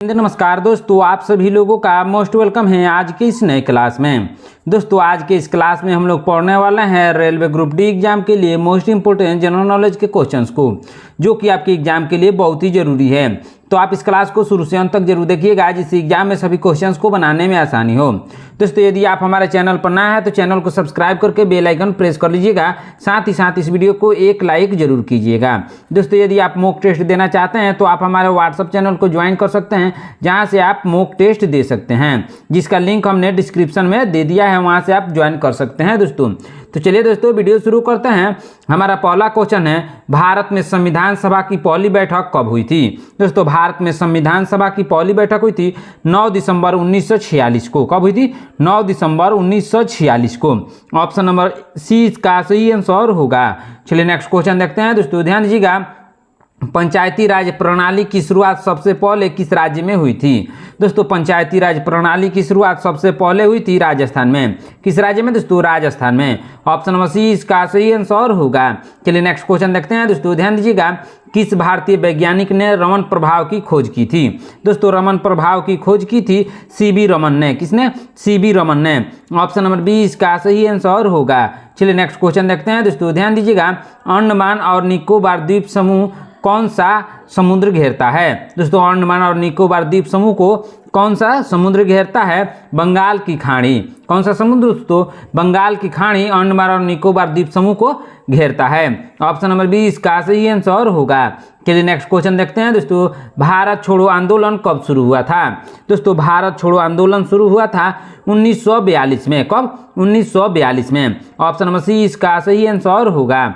नमस्कार दोस्तों, आप सभी लोगों का मोस्ट वेलकम है आज के इस नए क्लास में। दोस्तों आज के इस क्लास में हम लोग पढ़ने वाले हैं रेलवे ग्रुप डी एग्जाम के लिए मोस्ट इंपोर्टेंट जनरल नॉलेज के क्वेश्चंस को, जो कि आपके एग्जाम के लिए बहुत ही जरूरी है। तो आप इस क्लास को शुरू से अंत तक जरूर देखिएगा, जिससे एग्जाम में सभी क्वेश्चंस को बनाने में आसानी हो। दोस्तों यदि आप हमारे चैनल पर नया है तो चैनल को सब्सक्राइब करके बेल आइकन प्रेस कर लीजिएगा, साथ ही साथ इस वीडियो को एक लाइक जरूर कीजिएगा। दोस्तों यदि आप मॉक टेस्ट देना चाहते हैं तो आप हमारे व्हाट्सएप चैनल को ज्वाइन कर सकते हैं, जहां से आप मॉक टेस्ट दे सकते हैं, जिसका लिंक हमने डिस्क्रिप्शन में दे दिया है, वहां से आप ज्वाइन कर सकते हैं। दोस्तों तो चलिए दोस्तों वीडियो शुरू करते हैं। हमारा पहला क्वेश्चन है, भारत में संविधान सभा की पहली बैठक कब हुई थी? दोस्तों भारत में संविधान सभा की पहली बैठक हुई थी 9 दिसंबर 1946 को। कब हुई थी? 9 दिसंबर 1946 को। ऑप्शन नंबर सी इसका सही आंसर होगा। चलिए नेक्स्ट क्वेश्चन देखते हैं। दोस्तों ध्यान दीजिएगा, पंचायती राज प्रणाली की शुरुआत सबसे पहले किस राज्य में हुई थी? दोस्तों पंचायती राज प्रणाली की शुरुआत सबसे पहले हुई थी राजस्थान में। किस राज्य में? दोस्तों राजस्थान में। ऑप्शन नंबर सी इसका सही आंसर होगा। चलिए नेक्स्ट क्वेश्चन देखते हैं। दोस्तों ध्यान दीजिएगा, किस भारतीय वैज्ञानिक ने रमन प्रभाव की खोज की थी? दोस्तों रमन प्रभाव की खोज की थी सीबी रमन ने। किसने? सीबी रमन ने। ऑप्शन नंबर बी इसका सही आंसर होगा। चलिए नेक्स्ट क्वेश्चन देखते हैं। दोस्तों ध्यान दीजिएगा, अंडमान और निकोबार द्वीप समूह कौन सा समुद्र घेरता है? दोस्तों अंडमान और निकोबार द्वीप समूह को कौन सा समुद्र घेरता है? बंगाल की खाड़ी। कौन सा समुद्र? दोस्तों बंगाल की खाड़ी अंडमान और निकोबार द्वीप समूह को घेरता है। ऑप्शन नंबर बी इसका सही आंसर होगा। चलिए नेक्स्ट क्वेश्चन देखते हैं। दोस्तों भारत छोड़ो आंदोलन कब शुरू हुआ था? दोस्तों भारत छोड़ो आंदोलन शुरू हुआ था 1942 में। कब? 1942 में। ऑप्शन नंबर सी इसका सही आंसर होगा।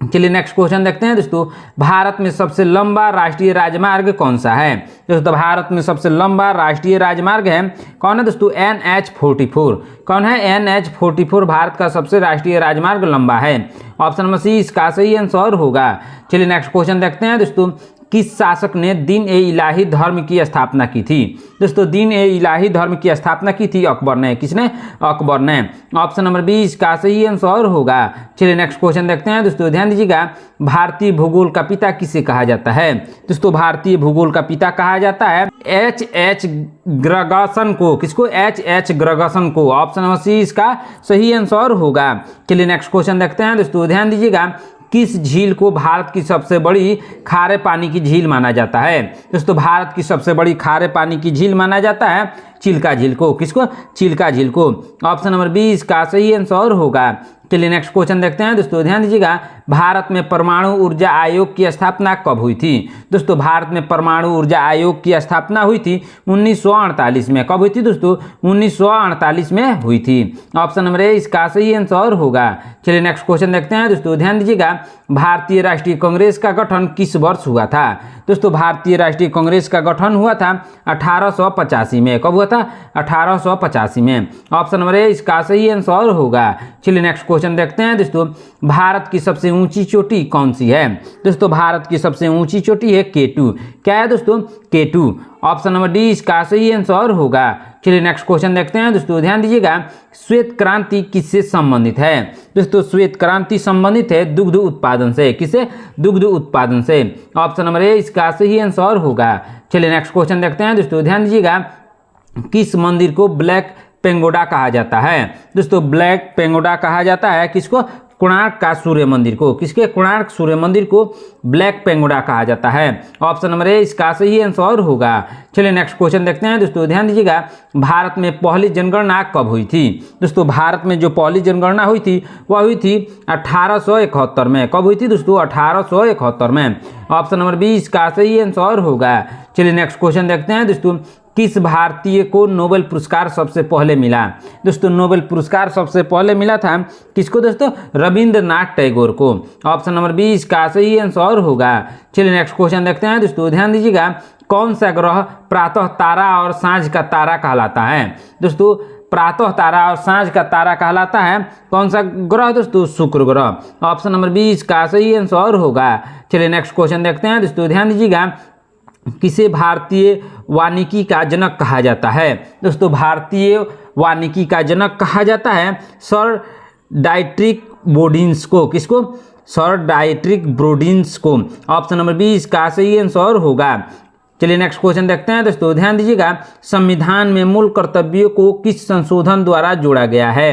चलिए नेक्स्ट क्वेश्चन देखते हैं। दोस्तों भारत में सबसे लंबा राष्ट्रीय राजमार्ग कौन सा है? दोस्तों भारत में सबसे लंबा राष्ट्रीय राजमार्ग है कौन है? दोस्तों NH44। कौन है? NH44 भारत का सबसे राष्ट्रीय राजमार्ग लंबा है। ऑप्शन नंबर सी इसका सही आंसर होगा। चलिए नेक्स्ट क्वेश्चन देखते हैं। दोस्तों किस शासक ने दीन ए इलाही धर्म की स्थापना की थी? दोस्तों दीन ए इलाही धर्म की स्थापना की थी अकबर ने। किसने? अकबर ने। ऑप्शन नंबर बी इसका सही आंसर होगा। चलिए नेक्स्ट क्वेश्चन देखते हैं। दोस्तों ध्यान दीजिएगा, भारतीय भूगोल का पिता किसे कहा जाता है? दोस्तों भारतीय भूगोल का पिता कहा जाता है H.H. ग्रगसन को। किसको? H.H. ग्रगसन को। ऑप्शन नंबर सी इसका सही आंसर होगा। चलिए नेक्स्ट क्वेश्चन देखते हैं। दोस्तों ध्यान दीजिएगा, किस झील को भारत की सबसे बड़ी खारे पानी की झील माना जाता है? दोस्तों भारत की सबसे बड़ी खारे पानी की झील माना जाता है चिल्का झील को। किसको? चिल्का झील को। ऑप्शन नंबर बी इसका सही आंसर होगा। चलिए नेक्स्ट क्वेश्चन देखते हैं। दोस्तों ध्यान दीजिएगा, भारत में परमाणु ऊर्जा आयोग की स्थापना कब हुई थी? दोस्तों भारत में परमाणु ऊर्जा आयोग की स्थापना हुई थी 1948 में। कब हुई थी? दोस्तों 1948 में हुई थी। ऑप्शन नंबर ए इसका सही आंसर होगा। चलिए नेक्स्ट क्वेश्चन देखते हैं। दोस्तों ध्यान दीजिएगा, भारतीय राष्ट्रीय कांग्रेस का गठन किस वर्ष हुआ था? दोस्तों भारतीय राष्ट्रीय कांग्रेस का गठन हुआ था 1885 में। कब हुआ था? 1885 में। ऑप्शन नंबर ए इसका सही आंसर होगा। चलिए नेक्स्ट क्वेश्चन देखते हैं। दोस्तों भारत की सबसे ऊंची चोटी कौन सी है? दोस्तों भारत की सबसे ऊंची चोटी है K2। क्या है दोस्तों? K2। ऑप्शन नंबर डी इसका सही आंसर होगा। चलिए नेक्स्ट क्वेश्चन देखते हैं। दोस्तों ध्यान दीजिएगा, श्वेत क्रांति किससे संबंधित है? दोस्तों श्वेत क्रांति संबंधित है दुग्ध उत्पादन से। किसे? दुग्ध उत्पादन से। ऑप्शन नंबर ए इसका सही आंसर होगा। चलिए नेक्स्ट क्वेश्चन देखते हैं। दोस्तों ध्यान दीजिएगा, किस मंदिर को ब्लैक पेंगोडा कहा जाता है? दोस्तों ब्लैक पेंगोडा कहा जाता है किसको? कोणार्क का सूर्य मंदिर को। किसके? कोणार्क सूर्य मंदिर को ब्लैक पेंगोडा कहा जाता है। ऑप्शन नंबर ए इसका सही आंसर होगा। चलिए नेक्स्ट क्वेश्चन देखते हैं। दोस्तों ध्यान दीजिएगा, भारत में पहली जनगणना कब हुई थी? दोस्तों भारत में जो पहली जनगणना हुई थी वह हुई थी 1871 में। कब हुई थी? दोस्तों 1871 में। ऑप्शन नंबर बी इसका सही आंसर होगा। चलिए नेक्स्ट क्वेश्चन देखते हैं। दोस्तों किस भारतीय को नोबेल पुरस्कार सबसे पहले मिला? दोस्तों नोबेल पुरस्कार सबसे पहले मिला था किसको? दोस्तों रविंद्रनाथ टैगोर को। ऑप्शन नंबर बी इसका सही आंसर होगा। चलिए नेक्स्ट क्वेश्चन देखते हैं। दोस्तों ध्यान दीजिएगा, कौन सा ग्रह प्रातः तारा और सांझ का तारा कहलाता है? दोस्तों प्रातः तारा और सांझ का तारा कहलाता है कौन सा ग्रह? दोस्तों शुक्र ग्रह। ऑप्शन नंबर बी इसका सही आंसर होगा। चलिए नेक्स्ट क्वेश्चन देखते हैं। दोस्तों ध्यान दीजिएगा, किसे भारतीय वानिकी का जनक कहा जाता है? दोस्तों भारतीय वानिकी का जनक कहा जाता है सर डाइट्रिक बोर्डिंस को। किसको? सर डाइट्रिक बोर्डिंस को। ऑप्शन नंबर बी इसका सही आंसर होगा। चलिए नेक्स्ट क्वेश्चन देखते हैं दोस्तों, ध्यान दीजिएगा, संविधान में मूल कर्तव्यों को किस संशोधन द्वारा जोड़ा गया है,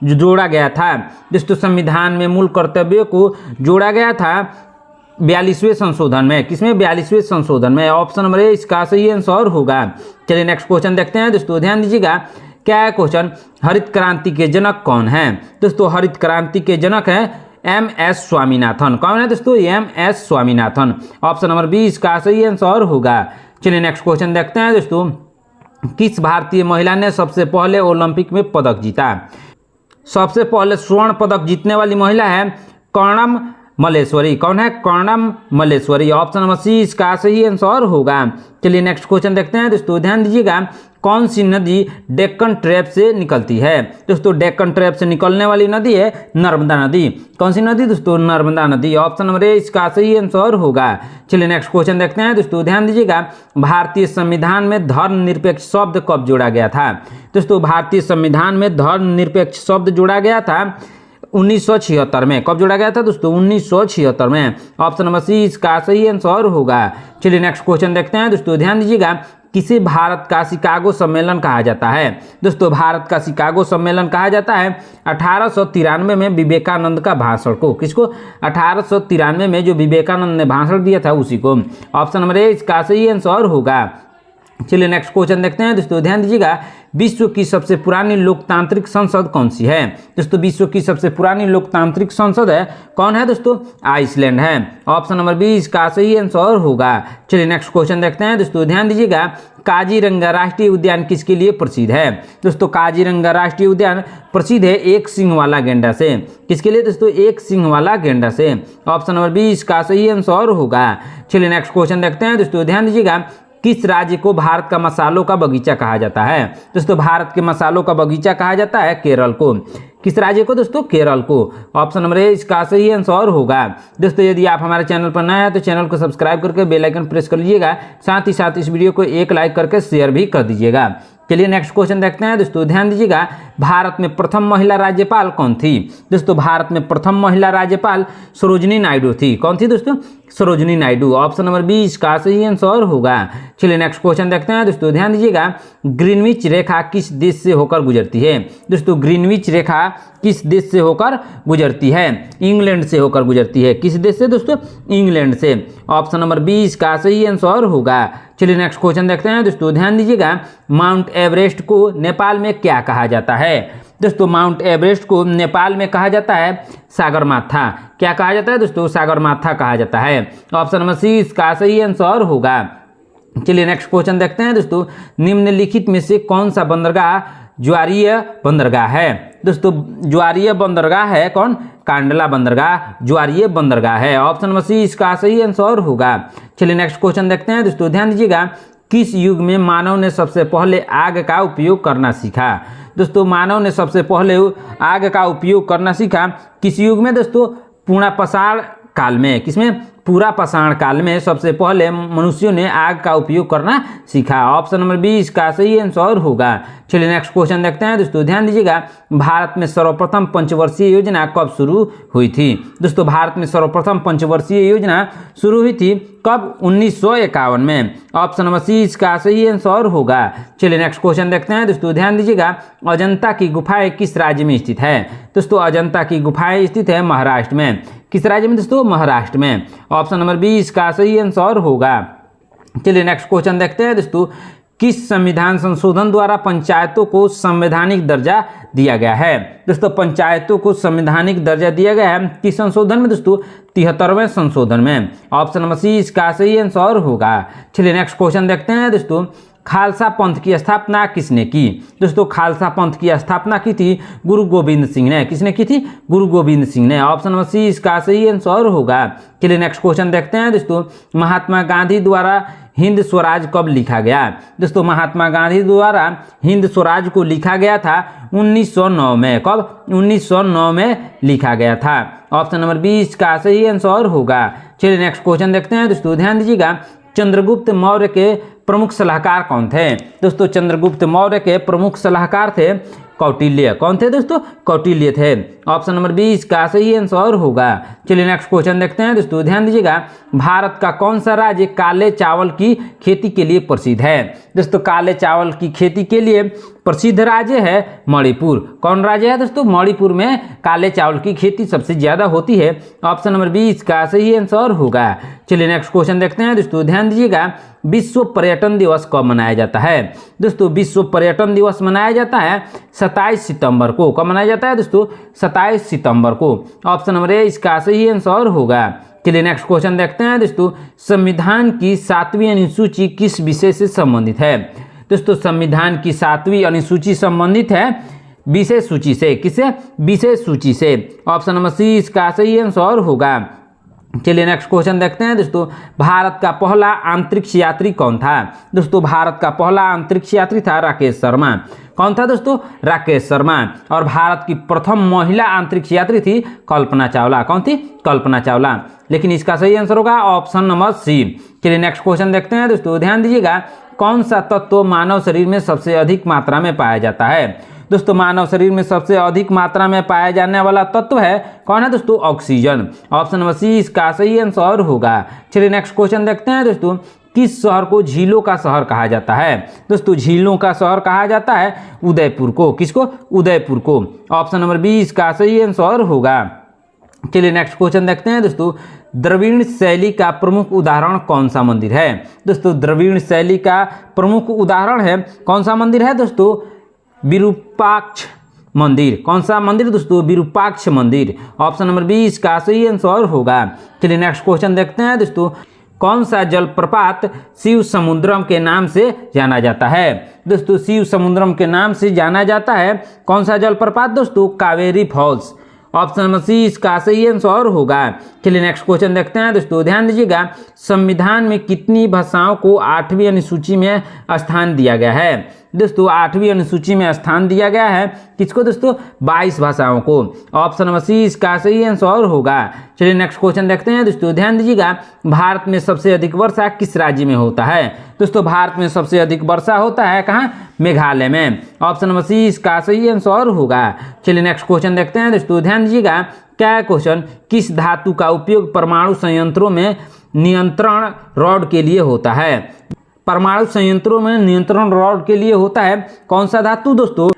जोड़ा गया था। दोस्तों संविधान में मूल कर्तव्यों को जोड़ा गया था 42वें संशोधन में। किसमें? 42वें संशोधन में। ऑप्शन नंबर ए इसका सही आंसर होगा। चलिए नेक्स्ट क्वेश्चन देखते हैं दोस्तों, ध्यान दीजिएगा, क्या है क्वेश्चन, हरित क्रांति के जनक कौन है। दोस्तों हरित क्रांति के जनक है एम.एस. स्वामीनाथन। कौन है दोस्तों? M S. Swaminathan. Option number B इसका सही आंसर होगा। चलिए नेक्स्ट क्वेश्चन देखते हैं दोस्तों, किस भारतीय महिला ने सबसे पहले ओलंपिक में पदक जीता। सबसे पहले स्वर्ण पदक जीतने वाली महिला है कर्णम मल्लेश्वरी। कौन है? Karnam Malleswari. Option number C इसका सही आंसर होगा। चलिए नेक्स्ट क्वेश्चन देखते हैं दोस्तों, ध्यान दीजिएगा, कौन सी नदी डेक्कन ट्रैप से निकलती है। दोस्तों डेक्कन ट्रैप से निकलने वाली नदी है नर्मदा नदी। कौन सी नदी दोस्तों? नर्मदा नदी। ऑप्शन नंबर ए इसका सही आंसर होगा। चलिए नेक्स्ट क्वेश्चन देखते हैं दोस्तों, ध्यान दीजिएगा, भारतीय संविधान में धर्मनिरपेक्ष शब्द कब जोड़ा गया था। दोस्तों भारतीय संविधान में धर्मनिरपेक्ष शब्द जोड़ा गया था 1976 में। कब जोड़ा गया था दोस्तों? 1976 में। ऑप्शन नंबर सी इसका सही आंसर होगा। चलिए नेक्स्ट क्वेश्चन देखते हैं दोस्तों, ध्यान दीजिएगा, किसे भारत का शिकागो सम्मेलन कहा जाता है। दोस्तों भारत का शिकागो सम्मेलन कहा जाता है 1893 में विवेकानंद का भाषण को। किसको? 1893 में जो विवेकानंद ने भाषण दिया था उसी को। ऑप्शन नंबर ए इसका सही आंसर होगा। चलिए नेक्स्ट क्वेश्चन देखते हैं दोस्तों, ध्यान दीजिएगा, विश्व की सबसे पुरानी लोकतांत्रिक संसद कौन सी है। दोस्तों विश्व की सबसे पुरानी लोकतांत्रिक संसद है, कौन है दोस्तों? आइसलैंड है। ऑप्शन नंबर बी इसका सही आंसर होगा। चलिए नेक्स्ट क्वेश्चन देखते हैं दोस्तों, ध्यान दीजिएगा, काजीरंगा राष्ट्रीय उद्यान किसके लिए प्रसिद्ध है। दोस्तों काजीरंगा राष्ट्रीय उद्यान प्रसिद्ध है एक सींग वाला गेंडा से। किसके लिए दोस्तों? एक सींग वाला गेंडा से। ऑप्शन नंबर बी इसका सही आंसर होगा। चलिए नेक्स्ट क्वेश्चन देखते हैं दोस्तों, ध्यान दीजिएगा, किस राज्य को भारत का मसालों का बगीचा कहा जाता है। दोस्तों भारत के मसालों का बगीचा कहा जाता है केरल को। किस राज्य को दोस्तों? केरल को। ऑप्शन नंबर ए इसका सही आंसर होगा। दोस्तों यदि आप हमारे चैनल पर नए हैं तो चैनल को सब्सक्राइब करके बेल आइकन प्रेस कर लीजिएगा, साथ ही साथ इस वीडियो को एक लाइक करके शेयर भी कर दीजिएगा। चलिए नेक्स्ट क्वेश्चन देखते हैं दोस्तों, ध्यान दीजिएगा, भारत में प्रथम महिला राज्यपाल कौन थी। दोस्तों भारत में प्रथम महिला राज्यपाल सरोजिनी नायडू थी। कौन थी दोस्तों? Sarojini Naidu. Option number B इसका सही आंसर होगा। चलिए नेक्स्ट क्वेश्चन देखते हैं दोस्तों, ध्यान दीजिएगा, ग्रीनविच रेखा किस देश से होकर गुजरती है। दोस्तों ग्रीनविच रेखा किस देश से होकर गुजरती है? इंग्लैंड से होकर गुजरती है। किस देश से दोस्तों? इंग्लैंड से। ऑप्शन नंबर बी इसका सही आंसर होगा। चलिए नेक्स्ट क्वेश्चन देखते हैं दोस्तों, ध्यान दीजिएगा, माउंट एवरेस्ट को नेपाल में क्या कहा जाता है। दोस्तों माउंट एवरेस्ट को नेपाल में कहा जाता है सागरमाथा। क्या कहा जाता है दोस्तों? सागरमाथा कहा जाता है। ऑप्शन नंबर सी इसका सही आंसर होगा। चलिए नेक्स्ट क्वेश्चन देखते हैं दोस्तों, निम्नलिखित में से कौन सा बंदरगाह ज्वारीय बंदरगाह है। दोस्तों ज्वारीय बंदरगाह है कौन? कांडला बंदरगाह ज्वारीय बंदरगाह है। ऑप्शन नंबर सी इसका सही आंसर होगा। चलिए नेक्स्ट क्वेश्चन देखते हैं दोस्तों, ध्यान दीजिएगा, किस युग में मानव ने सबसे पहले आग का उपयोग करना सीखा। दोस्तों मानव ने सबसे पहले आग का उपयोग करना सीखा किस युग में दोस्तों? पूर्णा पाषाण काल में। किसमें? पूरा पाषाण काल में सबसे पहले मनुष्यों ने आग का उपयोग करना सीखा। ऑप्शन नंबर बी इसका सही आंसर होगा। चलिए नेक्स्ट क्वेश्चन देखते हैं दोस्तों, ध्यान दीजिएगा, भारत में सर्वप्रथम पंचवर्षीय योजना कब शुरू हुई थी। दोस्तों भारत में सर्वप्रथम पंचवर्षीय योजना शुरू हुई थी कब? 1951 में। ऑप्शन नंबर सी इसका सही आंसर होगा। चलिए नेक्स्ट क्वेश्चन देखते हैं दोस्तों, ध्यान दीजिएगा, अजंता की गुफाएं किस राज्य में स्थित है। दोस्तों अजंता की गुफाएं स्थित है महाराष्ट्र में। किस राज्य में दोस्तों? महाराष्ट्र में। ऑप्शन नंबर बी इसका सही आंसर होगा। चलिए नेक्स्ट क्वेश्चन देखते हैं दोस्तों, किस संविधान संशोधन द्वारा पंचायतों को संवैधानिक दर्जा दिया गया है। दोस्तों पंचायतों को संवैधानिक दर्जा दिया गया है किस संशोधन में दोस्तों? 73वें संशोधन में। ऑप्शन नंबर सी इसका सही आंसर होगा। चलिए नेक्स्ट क्वेश्चन देखते हैं दोस्तों, खालसा पंथ की स्थापना किसने की। दोस्तों खालसा पंथ की स्थापना की थी गुरु गोविंद सिंह ने। किसने की थी? गुरु गोविंद सिंह ने। ऑप्शन नंबर सी इसका सही आंसर होगा। चलिए नेक्स्ट क्वेश्चन देखते हैं दोस्तों, महात्मा गांधी द्वारा हिंद स्वराज कब लिखा गया। दोस्तों महात्मा गांधी द्वारा हिंद स्वराज को लिखा गया था 1909 में। कब? 1909 में लिखा गया था। ऑप्शन नंबर बी इसका सही आंसर होगा। चलिए नेक्स्ट क्वेश्चन देखते हैं दोस्तों, ध्यान दीजिएगा, चंद्रगुप्त मौर्य के प्रमुख सलाहकार कौन थे। दोस्तों चंद्रगुप्त मौर्य के प्रमुख सलाहकार थे कौटिल्य। कौन थे दोस्तों? कौटिल्य थे। ऑप्शन नंबर 20 का सही आंसर होगा। चलिए नेक्स्ट क्वेश्चन देखते हैं दोस्तों, ध्यान दीजिएगा। भारत का कौन सा राज्य काले चावल की खेती के लिए प्रसिद्ध है? दोस्तों काले चावल की खेती के लिए प्रसिद्ध राज्य है मणिपुर। कौन राज्य है दोस्तों? मणिपुर में काले चावल की खेती सबसे ज्यादा होती है। ऑप्शन नंबर 20 का सही आंसर होगा। चलिए नेक्स्ट क्वेश्चन देखते हैं दोस्तों, ध्यान दीजिएगा। विश्व पर्यटन दिवस कब मनाया जाता है? दोस्तों विश्व पर्यटन दिवस मनाया जाता है 27 सितंबर को। कब मनाया जाता है दोस्तों? 27 सितंबर को। ऑप्शन नंबर 21 का सही आंसर होगा। चलिए नेक्स्ट क्वेश्चन देखते हैं दोस्तों, संविधान की 7वीं अनुसूची किस विषय से संबंधित है? दोस्तों संविधान की 7वीं अनुसूची संबंधित है विषय सूची से। किससे? विषय सूची से। ऑप्शन नंबर सी इसका सही आंसर होगा। चलिए नेक्स्ट क्वेश्चन देखते हैं दोस्तों, भारत का पहला अंतरिक्ष यात्री कौन था? दोस्तों भारत का पहला अंतरिक्ष यात्री था राकेश शर्मा। कौन था दोस्तों? राकेश शर्मा। और भारत की प्रथम महिला अंतरिक्ष यात्री थी कल्पना चावला। कौन थी? कल्पना चावला। लेकिन इसका सही आंसर होगा ऑप्शन नंबर सी। चलिए नेक्स्ट क्वेश्चन देखते हैं दोस्तों, ध्यान दीजिएगा। कौन सा तत्व मानव शरीर में सबसे अधिक मात्रा में पाया जाता है? दोस्तों मानव शरीर में सबसे अधिक मात्रा में पाया जाने वाला तत्व है कौन है दोस्तों? ऑक्सीजन। ऑप्शन नंबर सी इसका सही आंसर होगा। चलिए नेक्स्ट क्वेश्चन देखते हैं दोस्तों, किस शहर को झीलों का शहर कहा जाता है? दोस्तों झीलों का शहर कहा जाता है उदयपुर को। किसको? उदयपुर को। ऑप्शन नंबर 20 का सही आंसर होगा। चलिए नेक्स्ट क्वेश्चन देखते हैं दोस्तों, द्रविड़ शैली का प्रमुख उदाहरण कौन सा मंदिर है? दोस्तों द्रविड़ शैली का प्रमुख उदाहरण है कौन सा मंदिर है दोस्तों? विरूपाक्ष मंदिर। कौन सा मंदिर दोस्तों? विरूपाक्ष मंदिर। ऑप्शन नंबर 20 का सही आंसर होगा। चलिए नेक्स्ट क्वेश्चन देखते हैं दोस्तों, कौन सा जलप्रपात शिव समुद्रम के नाम से जाना जाता है? दोस्तों शिव समुद्रम के नाम से जाना जाता है कौन सा जलप्रपात दोस्तों? Kaveri falls. Option number C इसका सही आंसर होगा। चलिए नेक्स्ट क्वेश्चन देखते हैं दोस्तों, ध्यान दीजिएगा। संविधान में कितनी भाषाओं को 8वीं अनुसूची में स्थान दिया गया है? दोस्तों 8वीं अनुसूची में स्थान दिया गया है किसको दोस्तों? 22 भाषाओं को। ऑप्शन नंबर सी इसका सही आंसर होगा। चलिए नेक्स्ट क्वेश्चन देखते हैं दोस्तों, ध्यान दीजिएगा। भारत में सबसे अधिक वर्षा किस राज्य में होता है? दोस्तों भारत में सबसे अधिक वर्षा होता है कहाँ? मेघालय में। ऑप्शन नंबर सी इसका सही आंसर होगा। चलिए नेक्स्ट क्वेश्चन देखते हैं दोस्तों, ध्यान दीजिएगा। क्या क्वेश्चन, किस धातु का उपयोग परमाणु संयंत्रों में नियंत्रण रॉड के लिए होता है? परमाणु संयंत्रों में नियंत्रण रॉड के लिए होता है कौन सा धातु दोस्तों?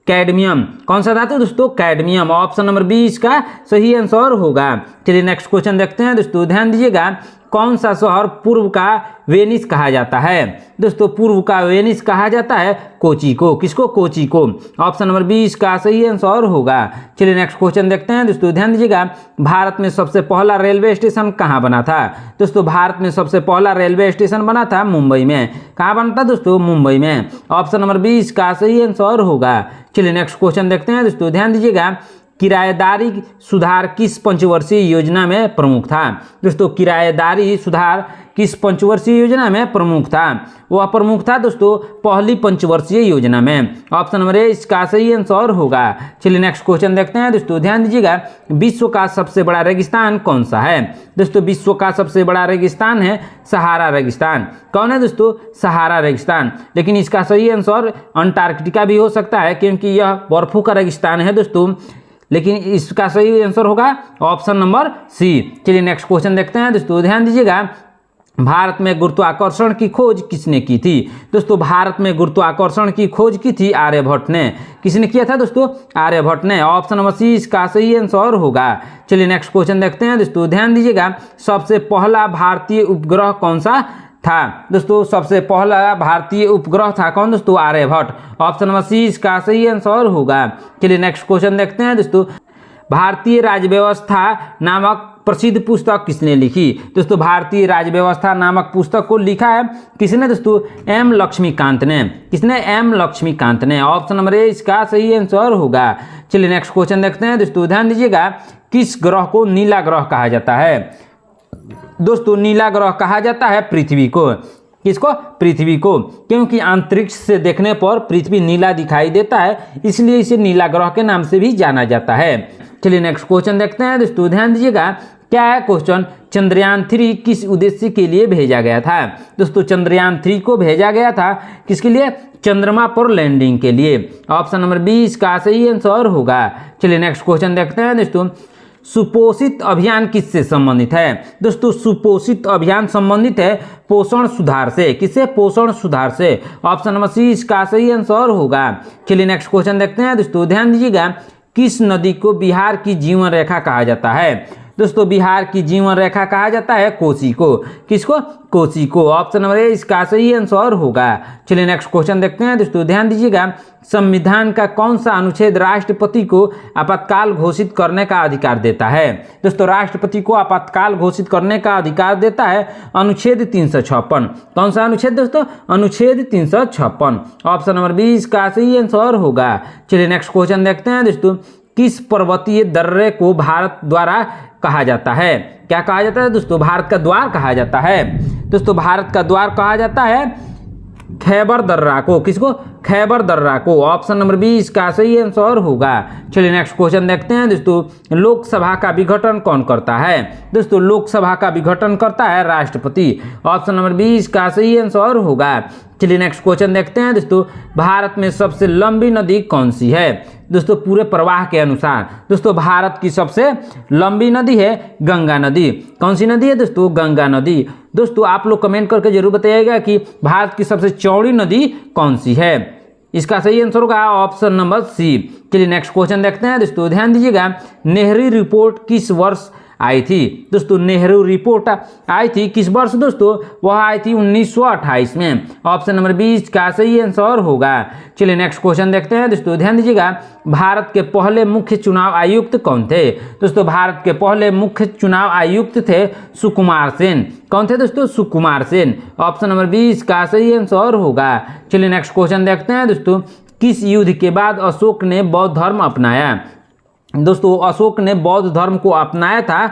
कैडमियम। कौन सा धातु दोस्तों? कैडमियम। ऑप्शन नंबर 20 का सही आंसर होगा। चलिए नेक्स्ट क्वेश्चन देखते हैं दोस्तों, ध्यान दीजिएगा। कौन सा शहर पूर्व का वेनिस कहा जाता है? दोस्तों पूर्व का वेनिस कहा जाता है कोची को। किसको? कोची को। ऑप्शन नंबर 20 का सही आंसर होगा। चलिए नेक्स्ट क्वेश्चन देखते हैं दोस्तों, ध्यान दीजिएगा। भारत में सबसे पहला रेलवे स्टेशन कहाँ बना था? दोस्तों भारत में सबसे पहला रेलवे स्टेशन बना था मुंबई में। कहाँ बना था दोस्तों? मुंबई में। ऑप्शन नंबर 20 का सही आंसर होगा। चलिए नेक्स्ट क्वेश्चन देखते हैं दोस्तों, ध्यान दीजिएगा। किराएदारी सुधार किस पंचवर्षीय योजना में प्रमुख था? दोस्तों किराएदारी सुधार किस पंचवर्षीय योजना में प्रमुख था? वह प्रमुख था दोस्तों पहली पंचवर्षीय योजना में। ऑप्शन नंबर ए इसका सही आंसर होगा। चलिए नेक्स्ट क्वेश्चन देखते हैं दोस्तों, ध्यान दीजिएगा। विश्व का सबसे बड़ा रेगिस्तान कौन सा है? दोस्तों विश्व का सबसे बड़ा रेगिस्तान है सहारा रेगिस्तान। कौन है दोस्तों? सहारा रेगिस्तान। लेकिन इसका सही आंसर अंटार्कटिका भी हो सकता है क्योंकि यह बर्फों का रेगिस्तान है दोस्तों। लेकिन इसका सही आंसर होगा ऑप्शन नंबर सी। चलिए नेक्स्ट क्वेश्चन देखते हैं दोस्तों, ध्यान दीजिएगा। भारत में गुरुत्वाकर्षण की खोज किसने की थी? दोस्तों भारत में गुरुत्वाकर्षण की खोज की थी आर्यभट्ट ने। किसने किया था दोस्तों? आर्यभट्ट ने। ऑप्शन नंबर सी इसका सही आंसर होगा। चलिए नेक्स्ट क्वेश्चन देखते हैं दोस्तों, ध्यान दीजिएगा। सबसे पहला भारतीय उपग्रह कौन सा था? दोस्तों सबसे पहला भारतीय उपग्रह था कौन दोस्तों? आर्यभट्ट। ऑप्शन नंबर सी इसका सही आंसर होगा। चलिए नेक्स्ट क्वेश्चन देखते हैं दोस्तों। भारतीय राज्यव्यवस्था नामक प्रसिद्ध पुस्तक किसने लिखी? दोस्तों भारतीय राज्यव्यवस्था नामक पुस्तक को लिखा है किसने दोस्तों? एम लक्ष्मीकांत ने। किसने? एम लक्ष्मीकांत ने। ऑप्शन नंबर ए इसका सही आंसर होगा। चलिए नेक्स्ट क्वेश्चन देखते हैं दोस्तों, ध्यान दीजिएगा। किस ग्रह को नीला ग्रह कहा जाता है? दोस्तों नीला ग्रह कहा जाता है पृथ्वी को। किसको? पृथ्वी को। क्योंकि अंतरिक्ष से देखने पर पृथ्वी नीला दिखाई देता है, इसलिए इसे नीला ग्रह के नाम से भी जाना जाता है। चलिए नेक्स्ट क्वेश्चन देखते हैं दोस्तों, ध्यान दीजिएगा। क्या है क्वेश्चन? चंद्रयान 3 किस उद्देश्य के लिए भेजा गया था? दोस्तों चंद्रयान 3 को भेजा गया था किसके लिए? चंद्रमा पर लैंडिंग के लिए। ऑप्शन नंबर 20 का सही आंसर होगा। चलिए नेक्स्ट क्वेश्चन देखते हैं दोस्तों, सुपोषित अभियान किससे संबंधित है? दोस्तों सुपोषित अभियान संबंधित है पोषण सुधार से। किससे? पोषण सुधार से। ऑप्शन नंबर सी इसका सही आंसर होगा। चलिए नेक्स्ट क्वेश्चन देखते हैं दोस्तों, ध्यान दीजिएगा, किस नदी को बिहार की जीवन रेखा कहा जाता है? दोस्तों बिहार की जीवन रेखा कहा जाता है कोसी को। किसको? कोसी को। ऑप्शन नंबर ए इसका सही आंसर होगा। चलिए नेक्स्ट क्वेश्चन देखते हैं दोस्तों, ध्यान दीजिएगा, संविधान का कौन सा अनुच्छेद राष्ट्रपति को आपातकाल घोषित करने का अधिकार देता है? दोस्तों राष्ट्रपति को आपातकाल घोषित करने का अधिकार देता है अनुच्छेद 356। कौन सा अनुच्छेद दोस्तों? अनुच्छेद 356। ऑप्शन नंबर 20 का सही आंसर होगा। चलिए नेक्स्ट क्वेश्चन देखते हैं दोस्तों, किस पर्वतीय दर्रे को भारत द्वारा कहा जाता है? क्या कहा जाता है दोस्तों? भारत का द्वार कहा जाता है। दोस्तों भारत का द्वार कहा जाता है खैबर दर्रा को। किसको? खैबर दर्रा को। ऑप्शन नंबर 20 का सही आंसर होगा। चलिए नेक्स्ट क्वेश्चन देखते हैं दोस्तों, लोकसभा का विघटन कौन करता है? दोस्तों लोकसभा का विघटन करता है राष्ट्रपति। ऑप्शन नंबर 20 का सही आंसर होगा। चलिए नेक्स्ट क्वेश्चन देखते हैं दोस्तों, भारत में सबसे लंबी नदी कौन सी है? दोस्तों पूरे प्रवाह के अनुसार दोस्तों भारत की सबसे लंबी नदी है गंगा नदी। कौन सी नदी है दोस्तों? गंगा नदी। दोस्तों आप लोग कमेंट करके जरूर बताइएगा कि भारत की सबसे चौड़ी नदी कौन सी है। इसका सही आंसर होगा ऑप्शन नंबर सी। चलिए नेक्स्ट क्वेश्चन देखते हैं दोस्तों, ध्यान दीजिएगा, नेहरू रिपोर्ट किस वर्ष आई थी? दोस्तों नेहरू रिपोर्ट आई थी किस वर्ष दोस्तों? वह आई थी 1928 में। ऑप्शन नंबर 20 का सही आंसर होगा। चलिए नेक्स्ट क्वेश्चन देखते हैं दोस्तों, ध्यान दीजिएगा, भारत के पहले मुख्य चुनाव आयुक्त कौन थे? दोस्तों भारत के पहले मुख्य चुनाव आयुक्त थे सुकुमार सेन। कौन थे दोस्तों? सुकुमार सेन। ऑप्शन नंबर 20 का सही आंसर होगा। चलिए नेक्स्ट क्वेश्चन देखते हैं दोस्तों, किस युद्ध के बाद अशोक ने बौद्ध धर्म अपनाया? दोस्तों अशोक ने बौद्ध धर्म को अपनाया था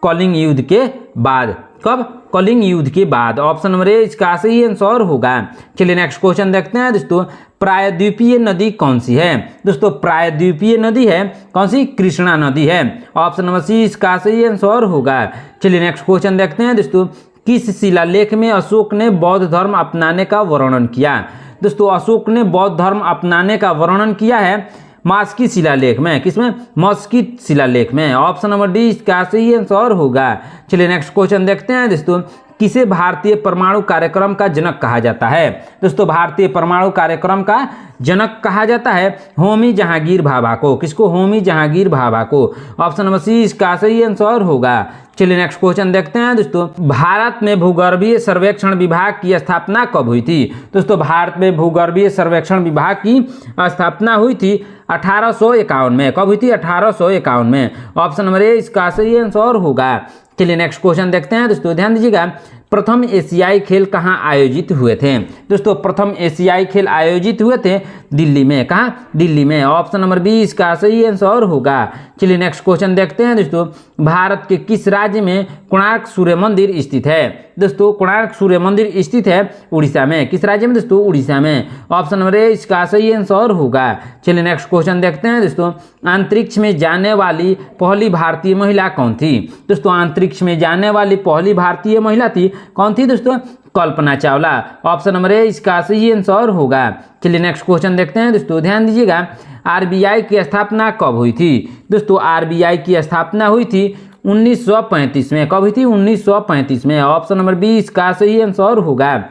कलिंग युद्ध के बाद। कब? कलिंग युद्ध के बाद। ऑप्शन नंबर ए इसका सही आंसर होगा। चलिए नेक्स्ट क्वेश्चन देखते हैं दोस्तों, प्रायद्वीपीय नदी कौन सी है? दोस्तों प्रायद्वीपीय नदी है कौन सी? कृष्णा नदी है। ऑप्शन नंबर सी इसका सही आंसर होगा। चलिए नेक्स्ट क्वेश्चन देखते हैं दोस्तों, किस शिलालेख में अशोक ने बौद्ध धर्म अपनाने का वर्णन किया? दोस्तों अशोक ने बौद्ध धर्म अपनाने का वर्णन किया है मास्की शिलालेख में। किसमें? मस्की शिलालेख में। ऑप्शन नंबर डी इसका सही आंसर होगा। चलिए नेक्स्ट क्वेश्चन देखते हैं दोस्तों, किसे भारतीय परमाणु कार्यक्रम का जनक कहा जाता है? दोस्तों भारतीय परमाणु कार्यक्रम का जनक कहा जाता है होमी जहांगीर भाभा को। किसको? होमी जहांगीर भाभा को। ऑप्शन नंबर सी इसका सही आंसर होगा। चलिए नेक्स्ट क्वेश्चन देखते हैं दोस्तों, भारत में भूगर्भीय सर्वेक्षण विभाग की स्थापना कब हुई थी? दोस्तों भारत में भूगर्भीय सर्वेक्षण विभाग की स्थापना हुई थी 1851 में। कब हुई थी? 1851 में। ऑप्शन नंबर ए इसका सही आंसर होगा। चलिए नेक्स्ट क्वेश्चन देखते हैं दोस्तों, ध्यान दीजिएगा, प्रथम एशियाई खेल कहाँ आयोजित हुए थे? दोस्तों प्रथम एशियाई खेल आयोजित हुए थे दिल्ली में। कहाँ? दिल्ली में। ऑप्शन नंबर 20 का सही आंसर होगा। चलिए नेक्स्ट क्वेश्चन देखते हैं दोस्तों, भारत के किस राज्य में कोणार्क सूर्य मंदिर स्थित है? दोस्तों कोणार्क सूर्य मंदिर स्थित है उड़ीसा में। किस राज्य में दोस्तों? उड़ीसा में। ऑप्शन नंबर ए इसका सही आंसर होगा। चलिए नेक्स्ट क्वेश्चन देखते हैं दोस्तों, अंतरिक्ष में जाने वाली पहली भारतीय महिला कौन थी? दोस्तों अंतरिक्ष में जाने वाली पहली भारतीय महिला थी कौन थी दोस्तों? Kalpana Chawla. Option number A इसका सही आंसर होगा। चलिए नेक्स्ट क्वेश्चन देखते हैं दोस्तों, ध्यान दीजिएगा, आरबीआई की स्थापना कब हुई थी? दोस्तों आरबीआई की स्थापना हुई थी 1935 में। कब हुई थी? 1935 में। ऑप्शन नंबर 20 का सही आंसर होगा।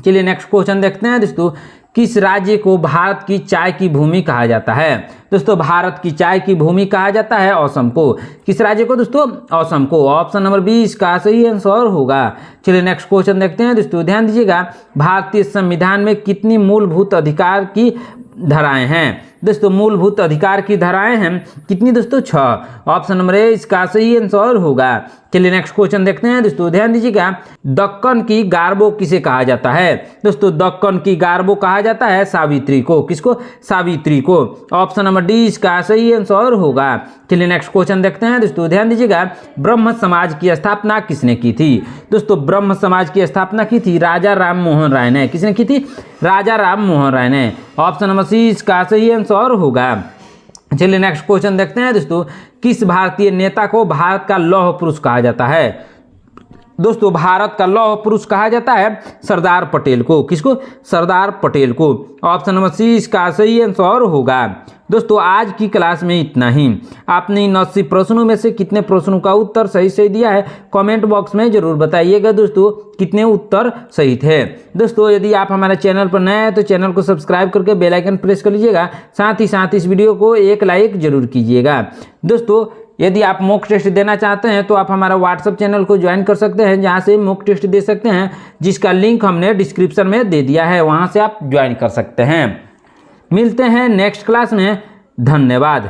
चलिए नेक्स्ट क्वेश्चन देखते हैं दोस्तों, किस राज्य को भारत की चाय की भूमि कहा जाता है? दोस्तों भारत की चाय की भूमि कहा जाता है असम को। किस राज्य को दोस्तों? असम को। ऑप्शन नंबर 20 का सही आंसर होगा। चलिए नेक्स्ट क्वेश्चन देखते हैं दोस्तों, ध्यान दीजिएगा, भारतीय संविधान में कितनी मूलभूत अधिकार की धाराएं हैं? दोस्तों मूलभूत अधिकार की धाराएं हैं कितनी दोस्तों? 6। ऑप्शन नंबर ए इसका सही आंसर होगा। चलिए नेक्स्ट क्वेश्चन देखते हैं दोस्तों, ध्यान दीजिएगा, दक्कन की गार्बो किसे कहा जाता है? दोस्तों दक्कन की गार्बो कहा जाता है सावित्री को। किसको? सावित्री को। ऑप्शन नंबर डी इसका सही आंसर होगा। चलिए नेक्स्ट क्वेश्चन देखते हैं दोस्तों, ध्यान दीजिएगा, ब्रह्म समाज की स्थापना किसने की थी? दोस्तों ब्रह्म समाज की स्थापना की थी राजा राम मोहन राय ने। किसने की थी? राजा राम मोहन राय ने। ऑप्शन नंबर सी इसका सही आंसर होगा। चलिए नेक्स्ट क्वेश्चन देखते हैं दोस्तों, किस भारतीय नेता को भारत का लौह पुरुष कहा जाता है? दोस्तों भारत का लौह पुरुष कहा जाता है सरदार पटेल को। किसको? सरदार पटेल को। ऑप्शन नंबर सी इसका सही आंसर होगा। दोस्तों आज की क्लास में इतना ही। आपने इन 80 प्रश्नों में से कितने प्रश्नों का उत्तर सही सही दिया है कमेंट बॉक्स में जरूर बताइएगा दोस्तों, कितने उत्तर सही थे। दोस्तों यदि आप हमारे चैनल पर नए हैं तो चैनल को सब्सक्राइब करके बेल आइकन प्रेस कर लीजिएगा, साथ ही इस वीडियो को एक लाइक जरूर कीजिएगा। दोस्तों यदि आप मॉक टेस्ट देना चाहते हैं तो आप हमारा व्हाट्सएप चैनल को ज्वाइन कर सकते हैं, जहां से मॉक टेस्ट दे सकते हैं, जिसका लिंक हमने डिस्क्रिप्शन में दे दिया है, वहां से आप ज्वाइन कर सकते हैं। मिलते हैं नेक्स्ट क्लास में। धन्यवाद।